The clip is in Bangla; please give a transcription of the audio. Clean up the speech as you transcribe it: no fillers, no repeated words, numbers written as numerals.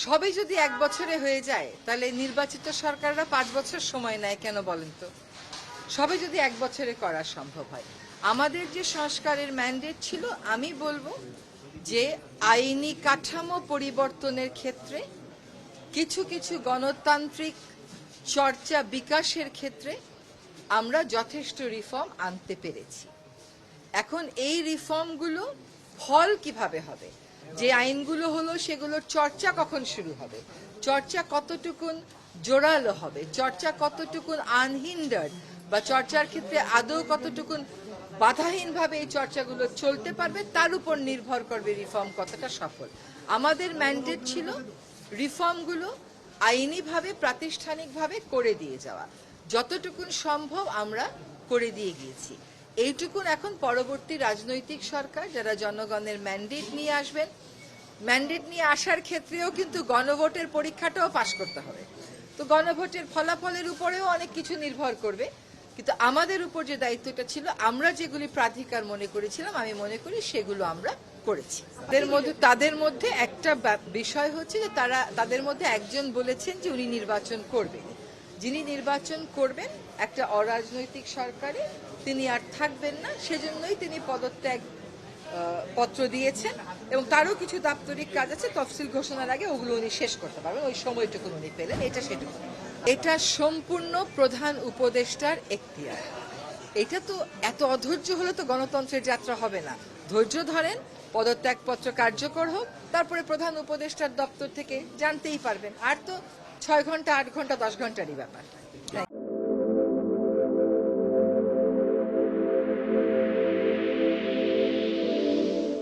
সবই যদি এক বছরে হয়ে যায় তাহলে নির্বাচিত সরকাররা 5 বছর সময় নেয় কেন বলেন তো? সবই যদি এক বছরে করা সম্ভব হয়। আমাদের যে সংস্কারের ম্যান্ডেট ছিল, আমি বলবো যে আইনি কাঠামো পরিবর্তনের ক্ষেত্রে কিছু কিছু গণতান্ত্রিক চর্চা বিকাশের ক্ষেত্রে আমরা যথেষ্ট রিফর্ম আনতে পেরেছি। এখন এই রিফর্মগুলো ফল কিভাবে হবে, যে আইনগুলো হলো সেগুলোর চর্চা কখন শুরু হবে, চর্চা কতটুকুন জোরালো হবে, চর্চা কতটুকুন আনহিন্ডার্ড বা চর্চার ক্ষেত্রে আদৌ কতটুকুন বাধাহীনভাবে এই চর্চাগুলো চলতে পারবে, তার উপর নির্ভর করবে রিফর্ম কতটা সফল। আমাদের ম্যান্ডেট ছিল রিফর্মগুলো আইনিভাবে প্রাতিষ্ঠানিকভাবে করে দিয়ে যাওয়া, যতটুকুন সম্ভব আমরা করে দিয়ে গিয়েছি। এইটুকুন এখন পরবর্তী রাজনৈতিক সরকার যারা জনগণের ম্যান্ডেট নিয়ে আসবেন, ম্যান্ডেট নিয়ে আসার ক্ষেত্রেও কিন্তু গণভোটের পরীক্ষাটাও পাশ করতে হবে। তো গণভোটের ফলাফলের উপরেও অনেক কিছু নির্ভর করবে, কিন্তু আমাদের উপর যে দায়িত্বটা ছিল, আমরা যেগুলি প্রাধিকার মনে করেছিলাম, আমি মনে করি সেগুলো আমরা করেছি। তাদের মধ্যে একটা বিষয় হচ্ছে যে তাদের মধ্যে একজন বলেছেন যে উনি নির্বাচন করবেন। যিনি নির্বাচন করবেন একটা অরাজনৈতিক সরকারে তিনি আর থাকবেন না, সেজন্যই তিনি পদত্যাগ পত্র দিয়েছেন এবং তারও কিছু দাপ্তরিক কাজ আছে, তফসিল ঘোষণার আগে ওগুলো উনি শেষ করতে পারবেন, ওই সময়টুকু উনি পেলেন। সেটুকু এটা সম্পূর্ণ প্রধান উপদেষ্টার এখতিয়ার। এটা তো এত অধৈর্য হলে তো গণতন্ত্রের যাত্রা হবে না। ধৈর্য ধরেন, পদত্যাগপত্র কার্যকর হোক, তারপরে প্রধান উপদেষ্টার দপ্তর থেকে জানতেই পারবেন। আর তো 6 ঘন্টা 8 ঘন্টা 10 ঘন্টারই ব্যাপার।